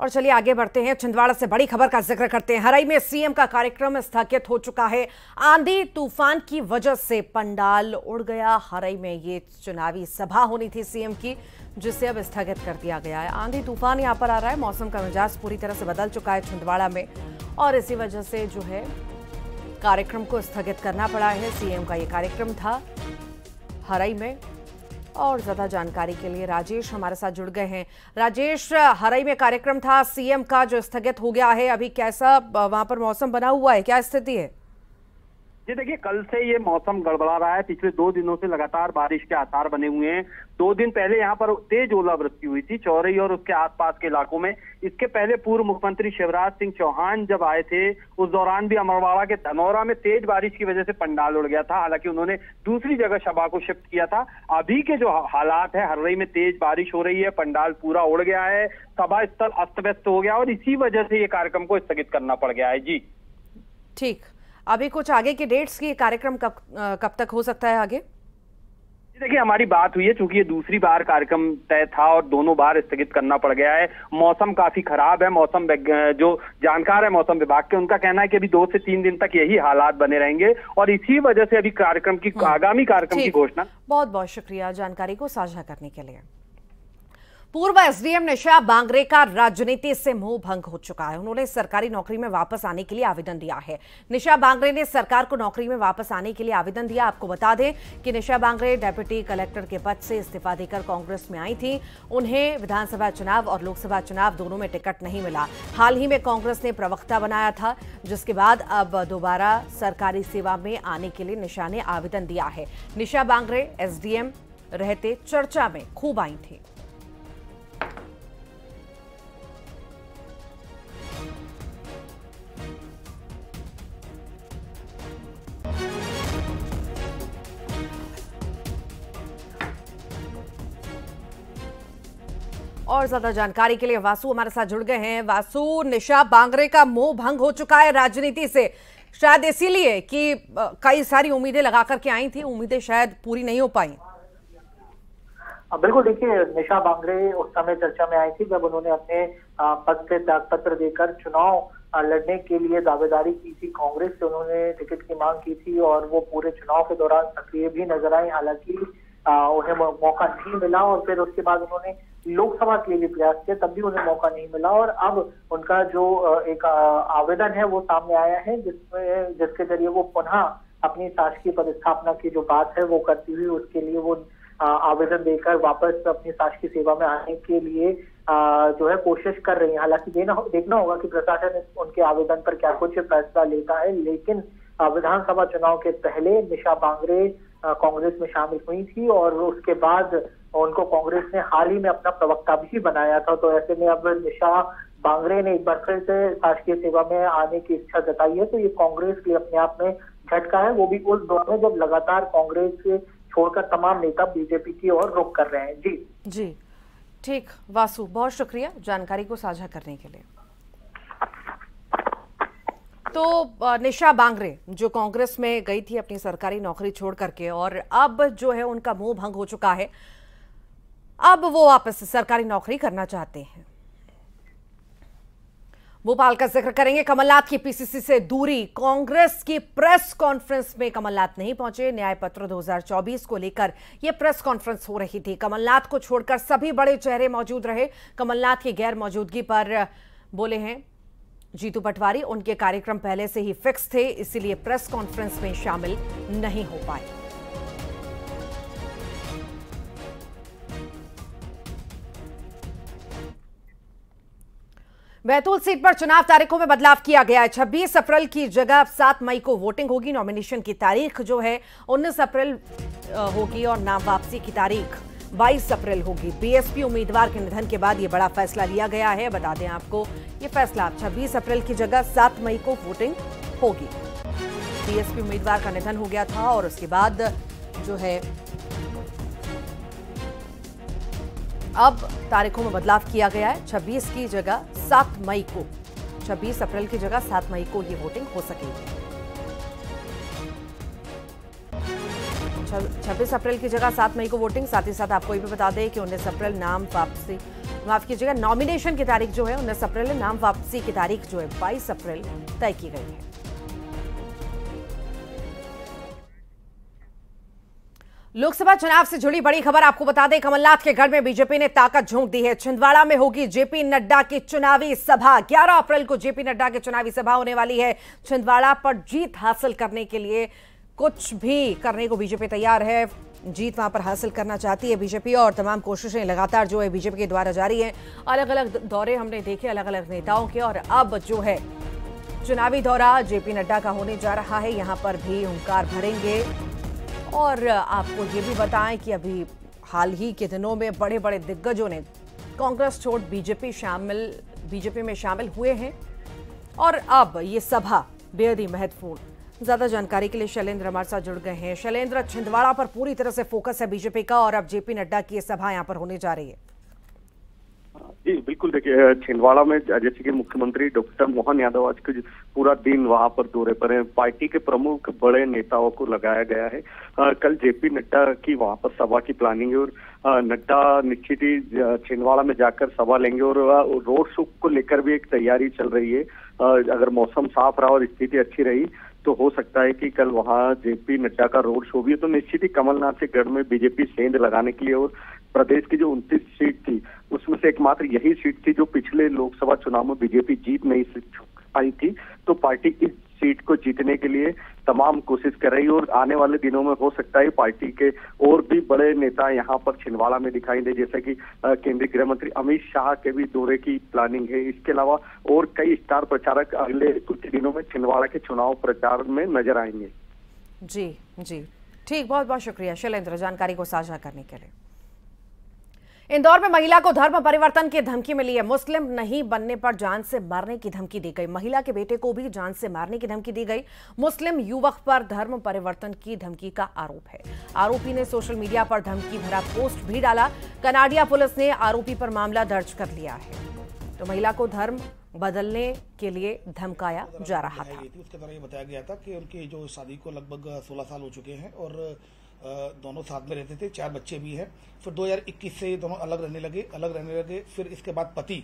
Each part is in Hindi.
और चलिए आगे बढ़ते हैं। छिंदवाड़ा से बड़ी खबर का जिक्र करते हैं। हराई में सीएम का कार्यक्रम स्थगित हो चुका है। आंधी तूफान की वजह से पंडाल उड़ गया। हराई में ये चुनावी सभा होनी थी सीएम की, जिसे अब स्थगित कर दिया गया है। आंधी तूफान यहां पर आ रहा है। मौसम का मिजाज पूरी तरह से बदल चुका है छिंदवाड़ा में, और इसी वजह से जो है कार्यक्रम को स्थगित करना पड़ा है। सीएम का ये कार्यक्रम था हराई में। और ज्यादा जानकारी के लिए राजेश हमारे साथ जुड़ गए हैं। राजेश, हराई में कार्यक्रम था सीएम का जो स्थगित हो गया है, अभी कैसा वहां पर मौसम बना हुआ है, क्या स्थिति है? जी देखिए, कल से ये मौसम गड़बड़ा रहा है। पिछले 2 दिनों से लगातार बारिश के आसार बने हुए हैं। 2 दिन पहले यहाँ पर तेज ओलावृष्टि हुई थी चौरई और उसके आसपास के इलाकों में। इसके पहले पूर्व मुख्यमंत्री शिवराज सिंह चौहान जब आए थे, उस दौरान भी अमरवाड़ा के धनौरा में तेज बारिश की वजह से पंडाल उड़ गया था। हालांकि उन्होंने दूसरी जगह सभा को शिफ्ट किया था। अभी के जो हालात है, हर्रई में तेज बारिश हो रही है, पंडाल पूरा उड़ गया है, सभा स्थल अस्त व्यस्त हो गया और इसी वजह से ये कार्यक्रम को स्थगित करना पड़ गया है। जी ठीक, अभी कुछ आगे के डेट्स की कार्यक्रम कब तक हो सकता है आगे? देखिए, हमारी बात हुई है, चूंकि ये दूसरी बार कार्यक्रम तय था और दोनों बार स्थगित करना पड़ गया है। मौसम काफी खराब है। मौसम जो जानकार है मौसम विभाग के, उनका कहना है कि अभी 2 से 3 दिन तक यही हालात बने रहेंगे और इसी वजह से अभी कार्यक्रम की आगामी कार्यक्रम की घोषणा। बहुत बहुत शुक्रिया जानकारी को साझा करने के लिए। पूर्व एसडीएम निशा बांगरे का राजनीति से मोह भंग हो चुका है। उन्होंने सरकारी नौकरी में वापस आने के लिए आवेदन दिया है। निशा बांगरे ने सरकार को नौकरी में वापस आने के लिए आवेदन दिया। आपको बता दें कि निशा बांगरे डिप्टी कलेक्टर के पद से इस्तीफा देकर कांग्रेस में आई थी। उन्हें विधानसभा चुनाव और लोकसभा चुनाव दोनों में टिकट नहीं मिला। हाल ही में कांग्रेस ने प्रवक्ता बनाया था, जिसके बाद अब दोबारा सरकारी सेवा में आने के लिए निशा ने आवेदन दिया है। निशा बांगरे एसडीएम रहते चर्चा में खूब आई थी। और ज्यादा जानकारी के लिए वासु हमारे साथ जुड़ गए हैं। वासु, निशा बांगरे का मोह भंग हो चुका है राजनीति से, शायद इसीलिए कि कई सारी उम्मीदें लगा करके आई थी, उम्मीदें शायद पूरी नहीं हो पाई। बिल्कुल, देखिए, निशा बांगरे उस समय चर्चा में आई थी जब उन्होंने अपने पद से त्यागपत्र देकर चुनाव लड़ने के लिए दावेदारी की थी। कांग्रेस से उन्होंने टिकट की मांग की थी और वो पूरे चुनाव के दौरान सक्रिय भी नजर आई। हालांकि उन्हें मौका नहीं मिला और फिर उसके बाद उन्होंने लोकसभा के लिए प्रयास किया, तब भी उन्हें मौका नहीं मिला। और अब उनका जो एक आवेदन है वो सामने आया है, जिसके जरिए वो पुनः अपनी शासकीय पदस्थापना की जो बात है वो करती हुई उसके लिए वो आवेदन देकर वापस अपनी शासकीय सेवा में आने के लिए जो है कोशिश कर रही है। हालांकि देखना होगा कि प्रशासन उनके आवेदन पर क्या कुछ फैसला लेता है। लेकिन विधानसभा चुनाव के पहले निशा बांगरे कांग्रेस में शामिल हुई थी और उसके बाद उनको कांग्रेस ने हाल ही में अपना प्रवक्ता भी बनाया था। तो ऐसे में अब निशा बांगरे ने एक बार फिर से शासकीय सेवा में आने की इच्छा जताई है। तो ये कांग्रेस के अपने आप में झटका है, वो भी उस दौर में जब लगातार कांग्रेस से छोड़कर तमाम नेता बीजेपी की ओर रुख कर रहे हैं। जी ठीक, वासु बहुत शुक्रिया जानकारी को साझा करने के लिए। तो निशा बांगरे जो कांग्रेस में गई थी अपनी सरकारी नौकरी छोड़ करके, और अब जो है उनका मोह भंग हो चुका है, अब वो वापस सरकारी नौकरी करना चाहते हैं। भोपाल का जिक्र करेंगे। कमलनाथ की पीसीसी से दूरी, कांग्रेस की प्रेस कॉन्फ्रेंस में कमलनाथ नहीं पहुंचे। न्याय पत्र 2024 को लेकर यह प्रेस कॉन्फ्रेंस हो रही थी। कमलनाथ को छोड़कर सभी बड़े चेहरे मौजूद रहे। कमलनाथ की गैर मौजूदगी पर बोले हैं जीतू पटवारी, उनके कार्यक्रम पहले से ही फिक्स थे, इसीलिए प्रेस कॉन्फ्रेंस में शामिल नहीं हो पाए। बैतूल सीट पर चुनाव तारीखों में बदलाव किया गया है। 26 अप्रैल की जगह 7 मई को वोटिंग होगी। नॉमिनेशन की तारीख जो है 19 अप्रैल होगी और नाम वापसी की तारीख 22 अप्रैल होगी। बीएसपी उम्मीदवार के निधन के बाद ये बड़ा फैसला लिया गया है। बता दें आपको, ये फैसला 26 अप्रैल की जगह 7 मई को वोटिंग होगी। बीएसपी उम्मीदवार का निधन हो गया था और उसके बाद जो है अब तारीखों में बदलाव किया गया है। 26 की जगह 7 मई को, 26 अप्रैल की जगह 7 मई को ये वोटिंग हो सकेगी। 26 अप्रैल की जगह 7 मई को वोटिंग। साथ ही साथ आपको ये भी बता दें कि 19 अप्रैल नाम वापसी माफ कीजिएगा, नॉमिनेशन की तारीख जो है 19 अप्रैल है, नाम वापसी की तारीख जो है 22 अप्रैल तय की गई है। लोकसभा चुनाव से जुड़ी बड़ी खबर आपको बता दें, कमलनाथ के गढ़ में बीजेपी ने ताकत झोंक दी है। छिंदवाड़ा में होगी जेपी नड्डा की चुनावी सभा। 11 अप्रैल को जेपी नड्डा की चुनावी सभा होने वाली है। छिंदवाड़ा पर जीत हासिल करने के लिए कुछ भी करने को बीजेपी तैयार है। जीत वहां पर हासिल करना चाहती है बीजेपी और तमाम कोशिशें लगातार जो है बीजेपी के द्वारा जारी है। अलग अलग दौरे हमने देखे अलग अलग नेताओं के, और अब जो है चुनावी दौरा जेपी नड्डा का होने जा रहा है। यहां पर भी हुंकार भरेंगे। और आपको ये भी बताएं कि अभी हाल ही के दिनों में बड़े बड़े दिग्गजों ने कांग्रेस छोड़ बीजेपी में शामिल हुए हैं और अब ये सभा बेहद ही महत्वपूर्ण। ज्यादा जानकारी के लिए शैलेंद्र हमारे साथ जुड़ गए हैं। शैलेंद्र, छिंदवाड़ा पर पूरी तरह से फोकस है बीजेपी का और अब जेपी नड्डा की ये सभा यहां पर होने जा रही है। जी बिल्कुल, देखिए छिंदवाड़ा में जैसे कि मुख्यमंत्री डॉक्टर मोहन यादव आज के पूरा दिन वहां पर दौरे पर हैं। पार्टी के प्रमुख बड़े नेताओं को लगाया गया है। कल जेपी नड्डा की वहां पर सभा की प्लानिंग है और नड्डा निश्चित ही छिंदवाड़ा में जाकर सभा लेंगे और रोड शो को लेकर भी एक तैयारी चल रही है। अगर मौसम साफ रहा और स्थिति अच्छी रही तो हो सकता है कि कल वहां जेपी नड्डा का रोड शो भी है। तो निश्चित ही कमलनाथ के गढ़ में बीजेपी सेंध लगाने के लिए और प्रदेश की जो 29 सीट थी उसमें से एकमात्र यही सीट थी जो पिछले लोकसभा चुनाव में बीजेपी जीत नहीं पाई थी। तो पार्टी इस सीट को जीतने के लिए तमाम कोशिश कर रही है और आने वाले दिनों में हो सकता है पार्टी के और भी बड़े नेता यहाँ पर छिंदवाड़ा में दिखाई दे, जैसे कि केंद्रीय गृह मंत्री अमित शाह के भी दौरे की प्लानिंग है। इसके अलावा और कई स्टार प्रचारक अगले कुछ दिनों में छिंदवाड़ा के चुनाव प्रचार में नजर आएंगे। जी जी ठीक, बहुत बहुत शुक्रिया शैलेंद्र जानकारी को साझा करने के लिए। इंदौर में महिला को धर्म परिवर्तन की धमकी मिली है। मुस्लिम नहीं बनने पर जान से मारने की धमकी दी गई। महिला के बेटे को भी जान से मारने की धमकी दी गई। मुस्लिम युवक पर धर्म परिवर्तन की धमकी का आरोप है। आरोपी ने सोशल मीडिया पर धमकी भरा पोस्ट भी डाला। कनाडिया पुलिस ने आरोपी पर मामला दर्ज कर लिया है। तो महिला को धर्म बदलने के लिए धमकाया जा रहा था। उसके द्वारा ये बताया गया था कि उनकी जो शादी को लगभग 16 साल हो चुके हैं और दोनों साथ में रहते थे, 4 बच्चे भी हैं। फिर 2021 से दोनों अलग रहने लगे। फिर इसके बाद पति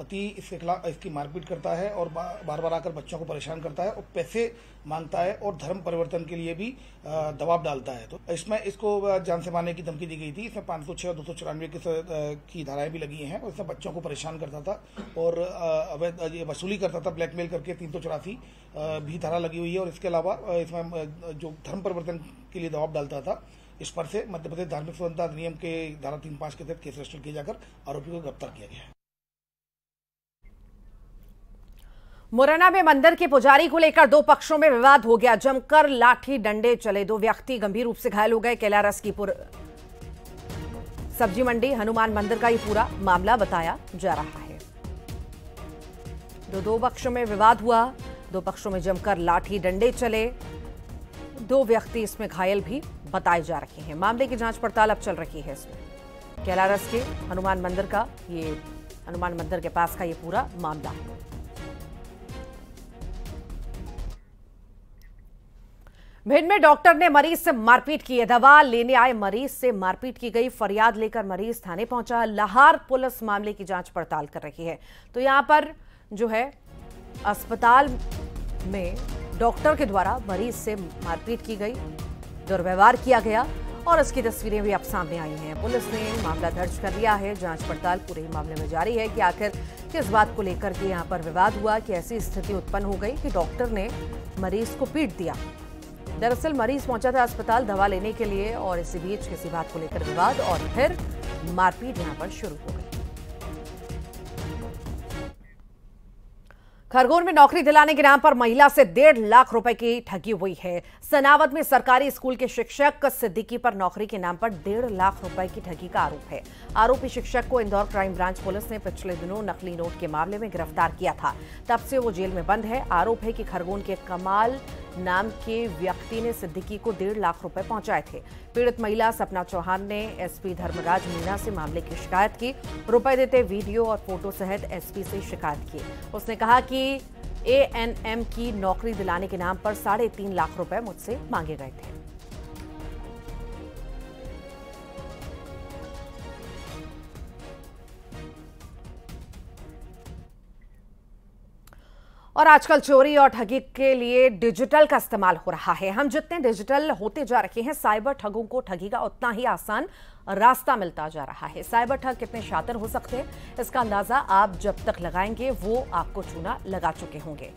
इसके खिलाफ इसकी मारपीट करता है और बार बार आकर बच्चों को परेशान करता है और पैसे मांगता है और धर्म परिवर्तन के लिए भी दबाव डालता है। तो इसमें इसको जान से मारने की धमकी दी गई थी। इसमें 506 और 294 की धाराएं भी लगी हैं और इसमें बच्चों को परेशान करता था और अवैध वसूली करता था, ब्लैकमेल करके 384 भी धारा लगी हुई है। और इसके अलावा इसमें जो धर्म परिवर्तन के लिए दबाव डालता था, इस पर से मध्य प्रदेश धार्मिक स्वतंत्रता अधिनियम के धारा 3(5) के तहत केस रजिस्टर किया जाकर आरोपी को गिरफ्तार किया गया है। मुरैना में मंदिर के पुजारी को लेकर 2 पक्षों में विवाद हो गया। जमकर लाठी डंडे चले। 2 व्यक्ति गंभीर रूप से घायल हो गए। कैलारस की सब्जी मंडी हनुमान मंदिर का ये पूरा मामला बताया जा रहा है। 2 पक्षों में विवाद हुआ। 2 पक्षों में जमकर लाठी डंडे चले। 2 व्यक्ति इसमें घायल भी बताए जा रहे हैं। मामले की जांच पड़ताल अब चल रही है। इसमें कैलारस के हनुमान मंदिर के पास का ये पूरा मामला है। भिंड में डॉक्टर ने मरीज से मारपीट की है। दवा लेने आए मरीज से मारपीट की गई। फरियाद लेकर मरीज थाने पहुंचा। लाहार पुलिस मामले की जांच पड़ताल कर रही है। तो यहां पर जो है अस्पताल में डॉक्टर के द्वारा मरीज से मारपीट की गई, दुर्व्यवहार किया गया और इसकी तस्वीरें भी अब सामने आई हैं। पुलिस ने मामला दर्ज कर लिया है। जांच पड़ताल पूरे मामले में जारी है कि आखिर किस बात को लेकर के यहां पर विवाद हुआ कि ऐसी स्थिति उत्पन्न हो गई कि डॉक्टर ने मरीज को पीट दिया। दरअसल मरीज पहुंचा था अस्पताल दवा लेने के लिए और इसी बीच किसी बात को लेकर विवाद और फिर मारपीट यहां पर शुरू हो गई। खरगोन में नौकरी दिलाने के नाम पर महिला से 1.5 लाख रुपए की ठगी हुई है। सनावद में सरकारी स्कूल के शिक्षक सिद्दीकी पर नौकरी के नाम पर 1.5 लाख रुपए की ठगी का आरोप है। आरोपी शिक्षक को इंदौर क्राइम ब्रांच पुलिस ने पिछले दिनों नकली नोट के मामले में गिरफ्तार किया था। तब से वो जेल में बंद है। आरोप है कि खरगोन के कमाल नाम के व्यक्ति ने सिद्दीकी को 1.5 लाख रुपए पहुंचाए थे। पीड़ित महिला सपना चौहान ने एसपी धर्मराज मीणा से मामले की शिकायत की। रुपए देते वीडियो और फोटो सहित एसपी से शिकायत की। उसने कहा कि एएनएम की नौकरी दिलाने के नाम पर 3.5 लाख रुपए मुझसे मांगे गए थे। और आजकल चोरी और ठगी के लिए डिजिटल का इस्तेमाल हो रहा है। हम जितने डिजिटल होते जा रहे हैं, साइबर ठगों को ठगी का उतना ही आसान रास्ता मिलता जा रहा है। साइबर ठग कितने शातिर हो सकते हैं, इसका अंदाजा आप जब तक लगाएंगे वो आपको चूना लगा चुके होंगे।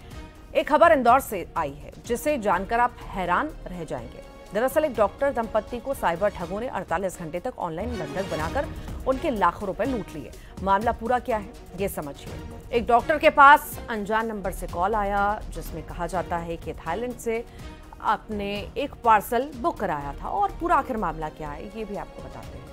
एक खबर इंदौर से आई है जिसे जानकर आप हैरान रह जाएंगे। दरअसल एक डॉक्टर दंपत्ति को साइबर ठगों ने 48 घंटे तक ऑनलाइन बंधक बनाकर उनके लाखों रुपए लूट लिए। मामला पूरा क्या है ये समझिए। एक डॉक्टर के पास अनजान नंबर से कॉल आया जिसमें कहा जाता है कि थाईलैंड से आपने एक पार्सल बुक कराया था, और पूरा आखिर मामला क्या है ये भी आपको बताते हैं।